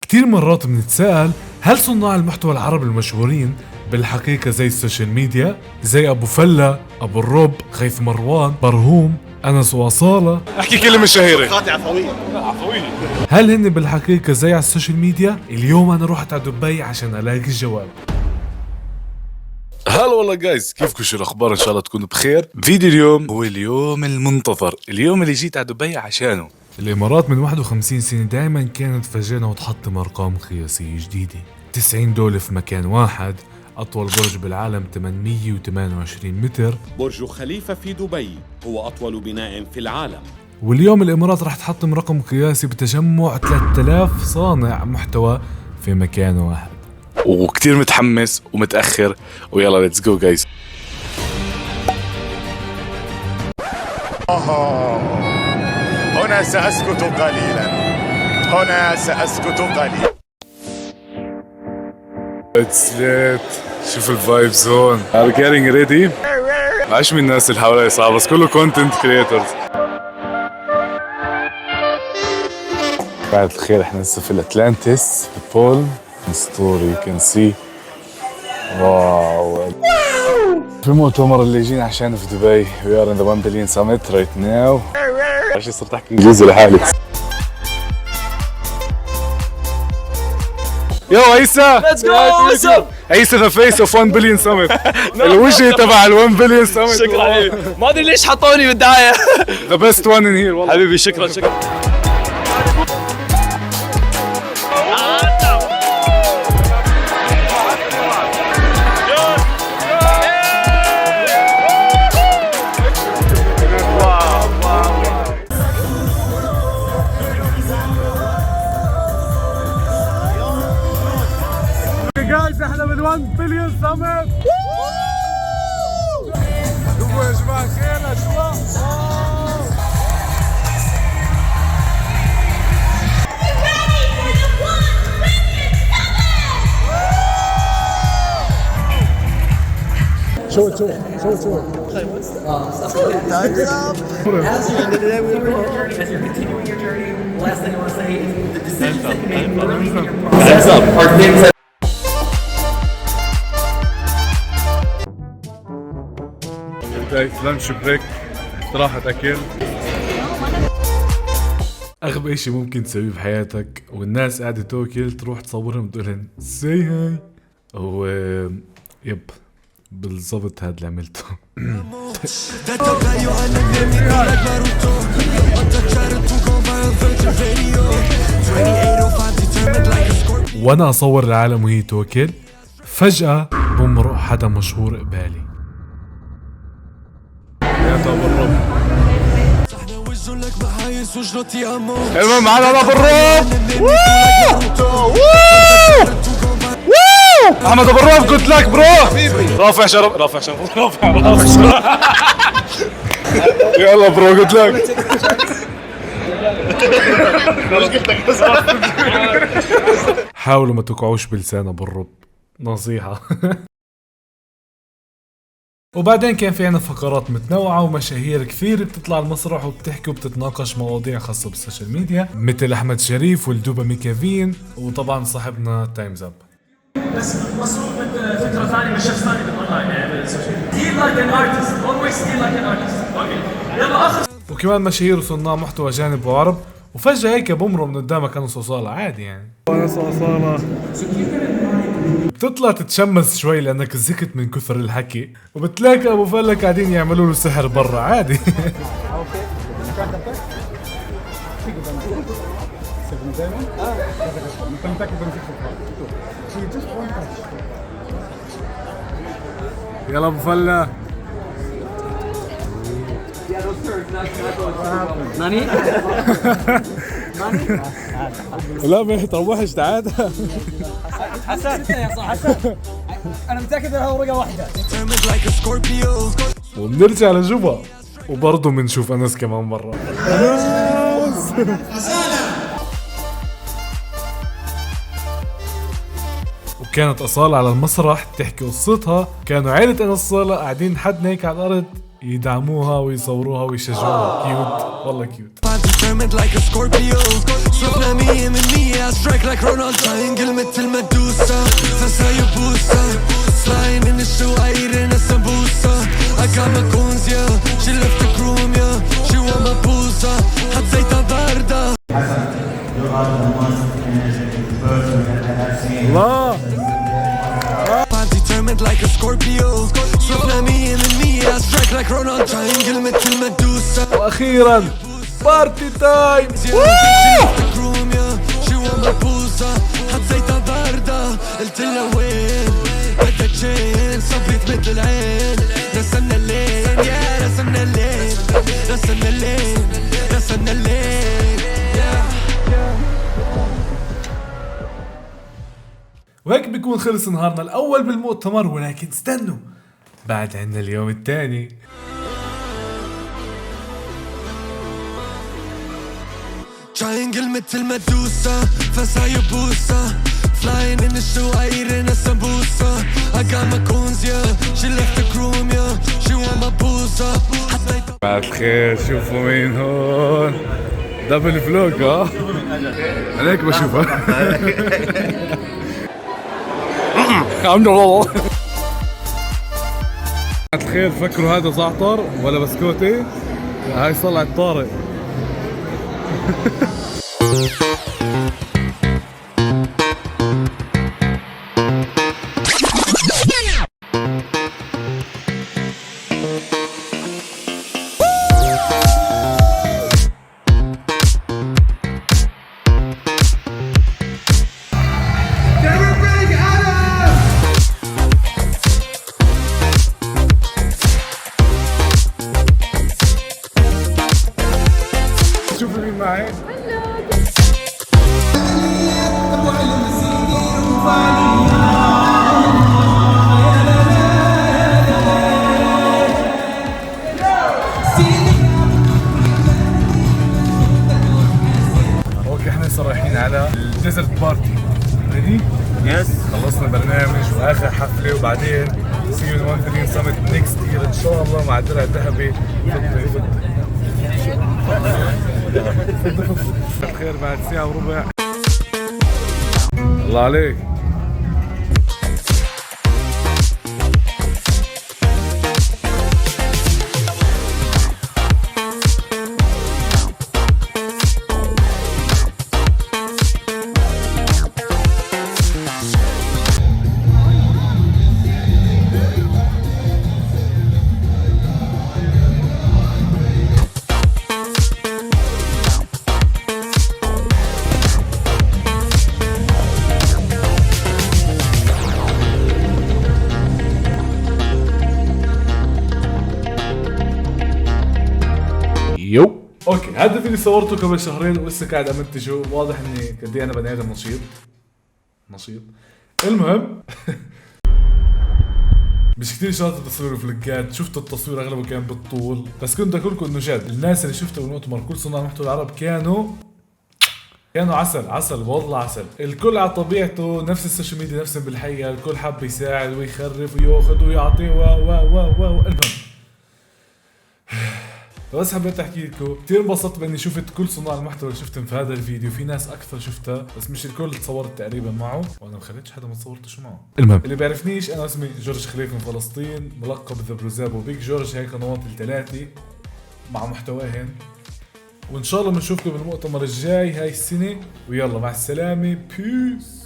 كتير مرات بنتساءل هل صناع المحتوى العربي المشهورين بالحقيقة زي السوشيال ميديا؟ زي أبو فلة، أبو الرب، غيث مروان، برهوم، أنس وأصالة. احكي كلمة شهيرة. عفوية. هل هن بالحقيقة زي على السوشيال ميديا؟ اليوم أنا رحت على دبي عشان ألاقي الجواب. هلا والله جايز، كيفكم؟ شو الاخبار؟ ان شاء الله تكونوا بخير. فيديو اليوم هو اليوم المنتظر، اليوم اللي جيت على دبي عشانه. الإمارات من 51 سنة دائما كانت تفاجئنا وتحطم أرقام قياسية جديدة. 90 دولة في مكان واحد، أطول برج بالعالم 828 متر. برج خليفة في دبي هو أطول بناء في العالم. واليوم الإمارات رح تحطم رقم قياسي بتجمع 3000 صانع محتوى في مكان واحد. وكتير متحمس ومتأخر، ويلا ليتس جو جايز. هنا سأسكت قليلا، هنا سأسكت قليلا. It's late. شوف الفايب زون. Are getting ready. عاش من الناس اللي حوالي صعب، بس كله content creators. بعد الخير احنا لسه في الاتلانتس، بول ستوري you can see. واو. في المؤتمر اللي جينا عشانه في دبي. We are in the 1 billion summit right now. عشان صرت احكي انجليزي لحالي. يو عيسى، Let's go. What's up? عيسى ذا فيس اوف 1 بليون سمت. الوجه تبع ال 1 بليون سمت. شكرا حبيبي، ما ادري ليش حطوني بالدعايه. ذا بيست وان ان هير والله. حبيبي شكرا. جايز احنا بال 1 بليون سمت. شوفوا يا جماعه خير يا شباب. لانش بريك، استراحة أكل. أغبى إشي ممكن تسويه بحياتك والناس قاعدة تاكل تروح تصورهم وتقولن سي هاي. و يب بالضبط هاد اللي عملته. وانا اصور العالم وهي توكل، فجأة بمرق حدا مشهور قبالي. يا ابو الرب، المهم معنا ابو الرب. احمد ابو الرب قلت لك برو. رافع شرف. يلا برو قلت لك. حاولوا ما توقعوش بلسان ابو الرب، نصيحة. وبعدين كان في عنا فقرات متنوعة ومشاهير كثير بتطلع على المسرح وبتحكي وبتتناقش مواضيع خاصة بالسوشيال ميديا، مثل أحمد شريف والدوبا ميكافين، وطبعا صاحبنا تايمز اب. بس مصروف فكرة ثانية من شخص ثاني بالأونلاين يعني بالسوشيال ميديا. Feel like an artist, always feel like an artist. اوكي يلا آخر. وكمان مشاهير وصناع محتوى جانب وعرب، وفجأة هيك بمروا من قدامك أنس وصالة عادي يعني. أنس وصالة بتطلع تتشمس شوي لأنك زهقت من كثر الحكي، وبتلاقي أبو فلة قاعدين يعملوا له سحر برا عادي. يلا أبو فلة. ناني؟ لا ما يتروحش تعال. حسن انا متاكد انها ورقه واحده. وبنرجع لجوبا وبرضه بنشوف أنس كمان مرة. وكانت أصالة على المسرح تحكي قصتها. كانوا عيلة أنس صالة قاعدين حدنا هيك على الأرض يدعموها ويصوروها ويشجعوها. كيوت والله كيوت. determined like a Scorpio. صرنا 100% strike like Ronaldo. انقل مثل مدوسة فسا يبوسة. Flying in the شوائر in a sambusa. I got my goons yeah. She left the chrome yeah. She want my booza. حطيتها باردة. الله determined like a Scorpio. صرنا 100% strike like Ronaldo. انقل مثل مدوسة. واخيرا بارتي تايم. حطيتها باردة قلت لها وين بدك تشين صبيت مثل العين. رسمنا الليل يا رسمنا الليل رسمنا الليل رسمنا الليل. وهيك بيكون خلص نهارنا الاول بالمؤتمر، ولكن استنوا بعد عنا اليوم الثاني. تراينجل مثل مدوسة فسا يبوسة. Flying in the شوائر in a sambusa. I got my goons yeah. She left the chrome yeah. She want my booza. حطيتها بعد خير. شوفوا مين هون. دبل فلوج ها. انا هيك بشوفها. الحمد لله. بعد خير. فكروا هذا زعتر ولا بسكوتي؟ هاي صلعة طارق. شوفوا مين معي. اوكي احنا هسه رايحين على الديزرت بارتي. ريدي؟ يس. خلصنا برنامج واخر حفله، وبعدين سي يو 1 سمت نيكست يير ان شاء الله مع درع ذهبي. الخير بعد ساعة وربع. الله عليك. يو اوكي هذا الفيديو صورته قبل شهرين ولسه قاعد امنتجه. واضح اني قد ايه انا بني ادم نشيط. المهم مش كثير شاطر تصوير وفليكات. شفت التصوير اغلبه كان بالطول، بس كنت اقول لكم انه جد الناس اللي شفتها بالمؤتمر كل صناع المحتوى العرب كانوا عسل والله عسل. الكل على طبيعته نفس السوشيال ميديا نفسهم بالحقيقه. الكل حب يساعد ويخرف وياخذ ويعطي المهم بس حبيت احكي لكم كثير انبسطت باني شفت كل صناع المحتوى اللي شفتهم في هذا الفيديو. في ناس اكثر شفتها بس مش الكل تصورت تقريبا معه، وانا ما خليتش حدا ما تصورتش معه. المهم اللي بيعرفنيش انا اسمي جورج خليفه من فلسطين، ملقب ذا بروزاب وبيج جورج. هاي قنوات الثلاثه مع محتواهن، وان شاء الله بنشوفكم بالمؤتمر الجاي هاي السنه. ويلا مع السلامه، بيس.